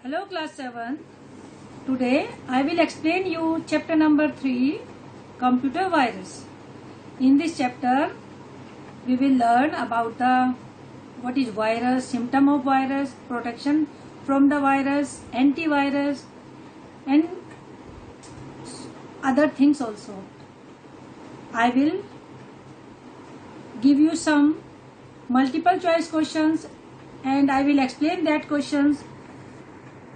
Hello class 7. Today I will explain you chapter number 3, computer virus. In this chapter we will learn about what is virus, symptom of virus, protection from the virus, antivirus and other things also. I will give you some multiple choice questions and I will explain that questions.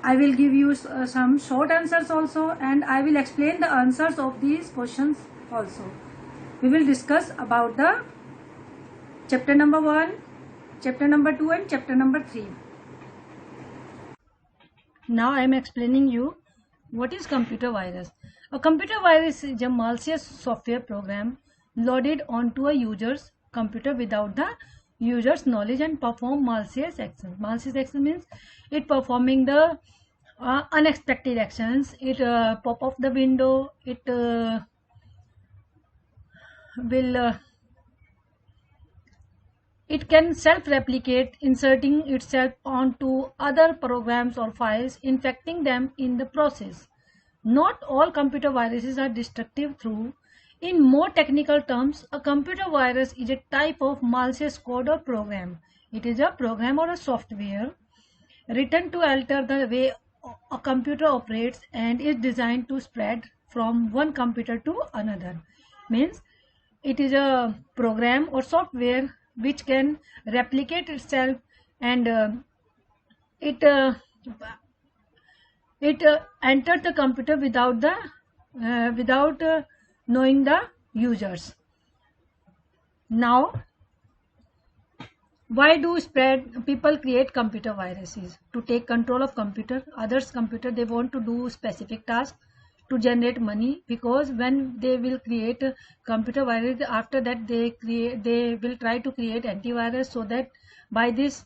I will give you some short answers also and I will explain the answers of these questions also. We will discuss about the chapter number 1, chapter number 2 and chapter number 3. Now I am explaining you what is computer virus. A computer virus is a malicious software program loaded onto a user's computer without the user's knowledge and perform malicious actions. Malicious action means it performing the unexpected actions. It pop off the window. It it can self-replicate, inserting itself onto other programs or files, infecting them in the process. Not all computer viruses are destructive through. In more technical terms, a computer virus is a type of malicious code or program. It is a program or a software written to alter the way a computer operates and is designed to spread from one computer to another. Means it is a program or software which can replicate itself and it entered the computer without knowing the users. Now, why do people create computer viruses? To take control of others' computer. They want to do specific tasks to generate money, because when they will create a computer virus, after that they will try to create antivirus, so that by this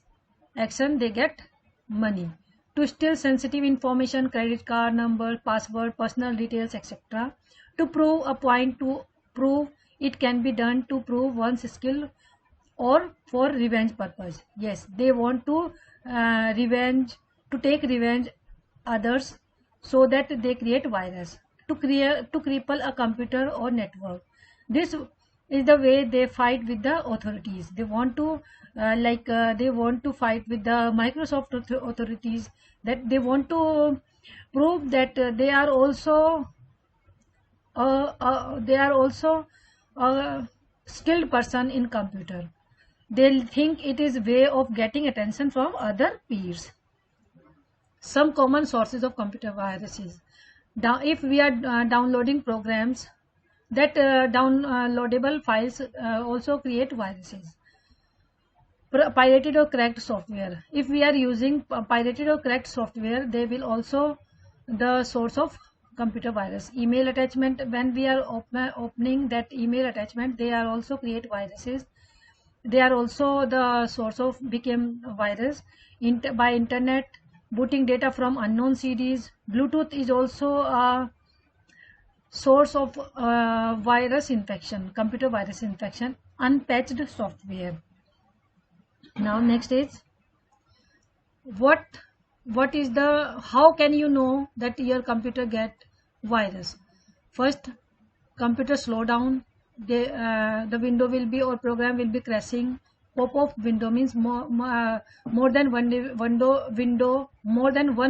action they get money. To steal sensitive information, credit card number, password, personal details, etc. To prove a point, to prove it can be done, to prove one's skill, or for revenge purpose. Yes, they want to take revenge others, so that they create virus to cripple a computer or network. This is the way they fight with the authorities. They want to fight with the Microsoft authorities, that they want to prove that they are also a skilled person in computer. They think it is a way of getting attention from other peers. Some common sources of computer viruses. If we are downloading programs, that downloadable files also create viruses. Pirated or cracked software. If we are using pirated or cracked software, they will also the source of computer virus. Email attachment. When we are opening that email attachment, they are also create viruses. They are also the source of became virus. By internet, booting data from unknown CDs. Bluetooth is also a source of virus infection, computer virus infection. Unpatched software. Now next is how can you know that your computer get virus? First, computer slow down. The window will be, or program will be crashing. Pop-up window means more than one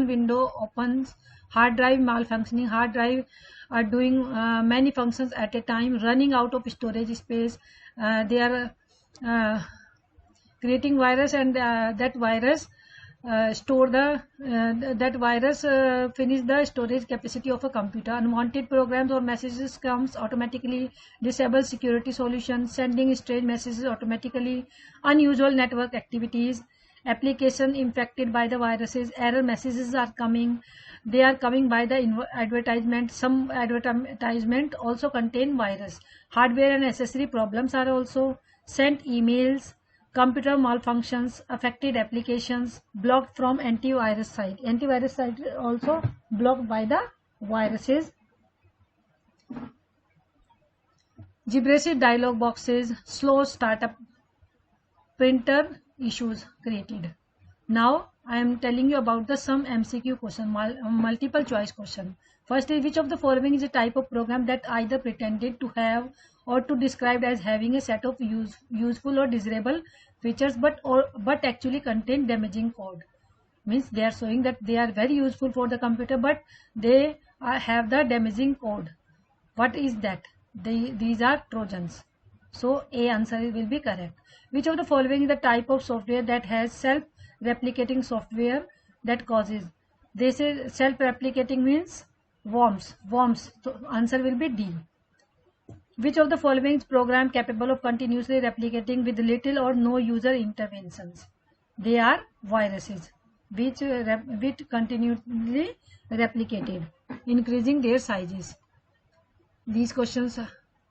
window opens. Hard drive malfunctioning. Hard drive are doing many functions at a time, running out of storage space. They are creating virus, and that virus finish the storage capacity of a computer. Unwanted programs or messages comes automatically. Disable security solutions, sending strange messages automatically. Unusual network activities. Application infected by the viruses. Error messages are coming. They are coming by the advertisement. Some advertisement also contain virus. Hardware and accessory problems are also sent emails. Computer malfunctions, affected applications, blocked from antivirus site. Antivirus site also blocked by the viruses. Gibberish dialog boxes, slow startup, printer issues created. Now I am telling you about the some MCQ question, multiple choice question. First is, which of the following is a type of program that either pretended to have or to describe as having a set of useful or desirable features, but actually contain damaging code. Means they are showing that they are very useful for the computer, but they have the damaging code. What is that? These are Trojans. So A answer will be correct. Which of the following is the type of software that has self-replicating software that causes? They say self-replicating means worms. So answer will be D. Which of the following is program capable of continuously replicating with little or no user interventions? They are viruses, which continually replicated, increasing their sizes. These questions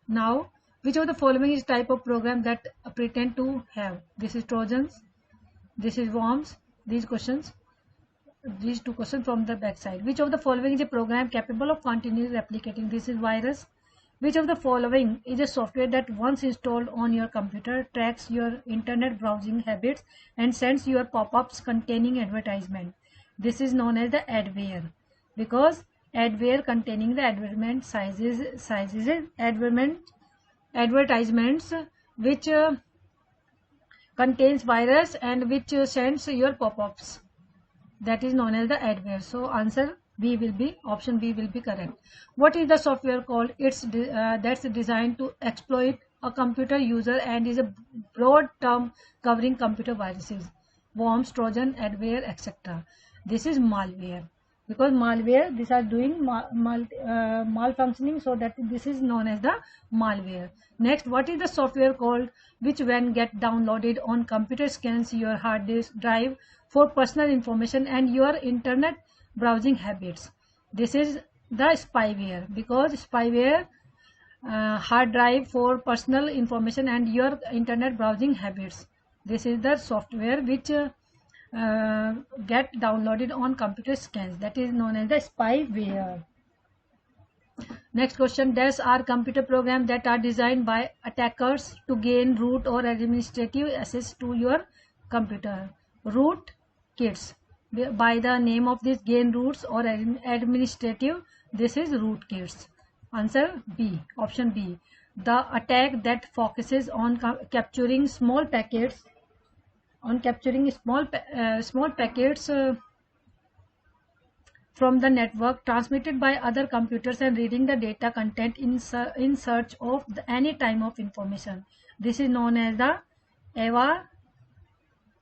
now. Which of the following is type of program that pretend to have? This is Trojans. This is worms. These two questions from the back side. Which of the following is a program capable of continuously replicating? This is virus. Which of the following is a software that once installed on your computer tracks your internet browsing habits and sends your pop-ups containing advertisement? This is known as the adware, because adware containing the advertisements which contains virus and which sends your pop-ups. That is known as the adware. So answer B will be, option B will be correct. What is the software called? That's designed to exploit a computer user and is a broad term covering computer viruses, worms, Trojan, adware, etc. This is malware, because malware, these are doing malfunctioning, so that this is known as the malware. Next, what is the software called which when get downloaded on computer scans your hard disk drive for personal information and your internet browsing habits? This is the spyware, because spyware hard drive for personal information and your internet browsing habits. This is the software which get downloaded on computer scans. That is known as the spyware. Next question, these are computer programs that are designed by attackers to gain root or administrative access to your computer. Root kits. By the name of this, gain roots or administrative, this is rootkits. Answer B, option B. The attack that focuses on capturing small packets, from the network transmitted by other computers and reading the data content in search of any type of information. This is known as the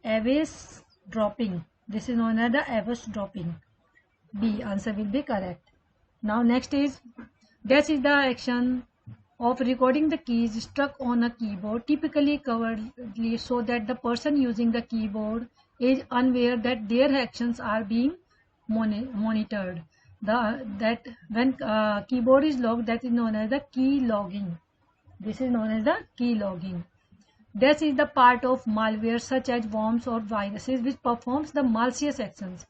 eavesdropping. This is known as the eavesdropping. B answer will be correct. Now next is, guess is the action of recording the keys struck on a keyboard, typically covertly, so that the person using the keyboard is unaware that their actions are being monitored. That when keyboard is logged, that is known as the key logging. This is known as the key logging. This is the part of malware such as worms or viruses which performs the malicious actions,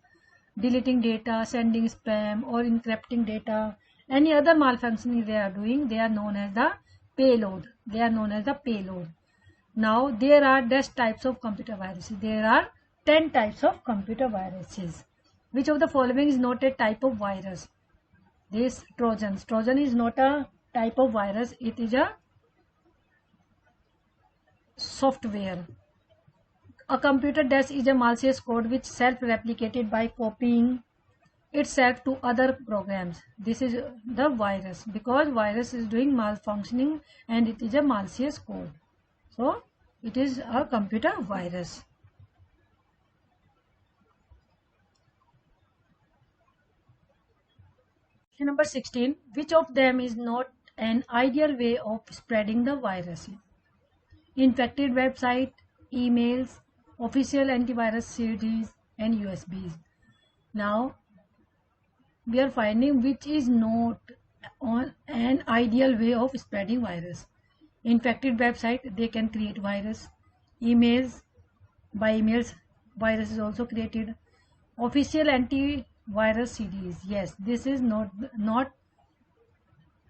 deleting data, sending spam, or encrypting data. Any other malfunctioning they are doing, they are known as the payload. Now there are dash types of computer viruses. There are 10 types of computer viruses. Which of the following is not a type of virus? This Trojans. Trojan is not a type of virus. It is a software. A computer dash is a malicious code which self-replicated by copying itself to other programs. This is the virus, because virus is doing malfunctioning and it is a malicious code. So it is a computer virus. Question number 16. Which of them is not an ideal way of spreading the virus? Infected website, emails, official antivirus CDs, and USBs. Now we are finding which is not on an ideal way of spreading virus. Infected website, they can create virus. Emails, by emails virus is also created. Official antivirus CDs, yes, this is not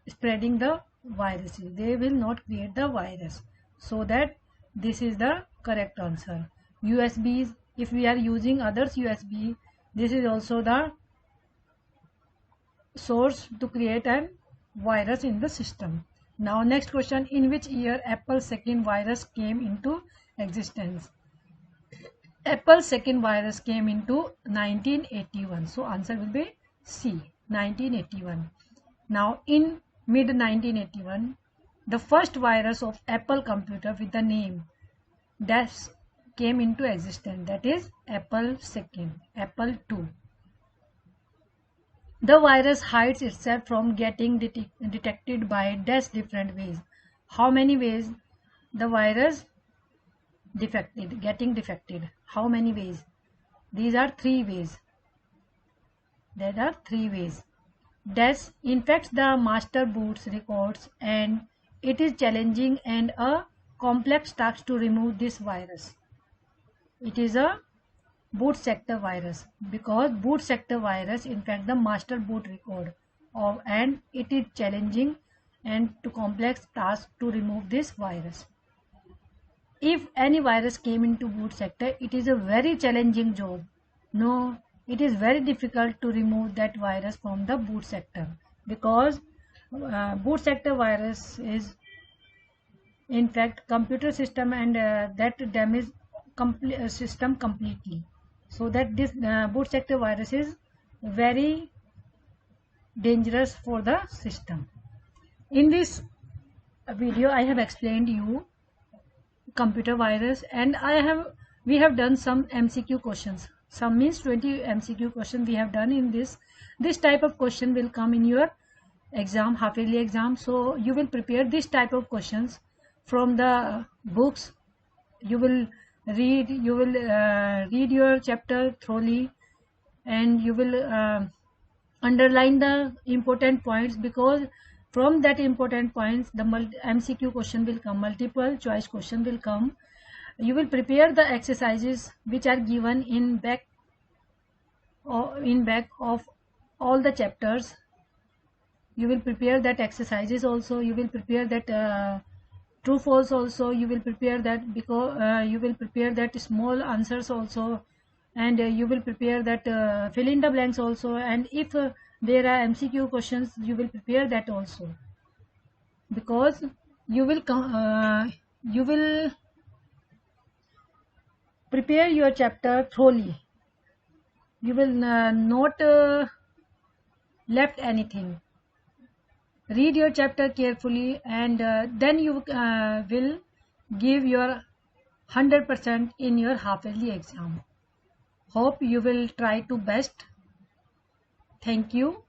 spreading the viruses. They will not create the virus. So that this is the correct answer. USBs, if we are using others USB, this is also the source to create a virus in the system. Now next question, in which year Apple's second virus came into existence? Apple's second virus came into 1981. So answer will be C, 1981. Now in mid 1981, the first virus of Apple computer with the name DOS came into existence, that is Apple II, Apple II. The virus hides itself from getting detected by different ways. How many ways the virus getting defected? How many ways? These are 3 ways. There are 3 ways. DOS infects the master boot's records, and it is challenging and a complex task to remove this virus. It is a boot sector virus because boot sector virus infects the master boot record and it is challenging and too complex task to remove this virus. If any virus came into boot sector, it is a very challenging job. No, it is very difficult to remove that virus from the boot sector because boot sector virus is in fact computer system and that damage system completely. So that this boot sector virus is very dangerous for the system. In this video I have explained you computer virus, and we have done some MCQ questions. Some means 20 MCQ question we have done in this. This type of question will come in your exam, half yearly exam. So you will prepare this type of questions from the books. You will read your chapter thoroughly, and you will underline the important points, because from that important points the MCQ question will come, multiple choice question will come. You will prepare the exercises which are given in back of all the chapters. You will prepare that exercises also. You will prepare that true false also. You will prepare that because you will prepare that small answers also, and you will prepare that fill in the blanks also. And if there are MCQ questions, you will prepare that also, because you will prepare your chapter thoroughly. You will not left anything. Read your chapter carefully, and then you will give your 100% in your half-yearly exam. Hope you will try to best. Thank you.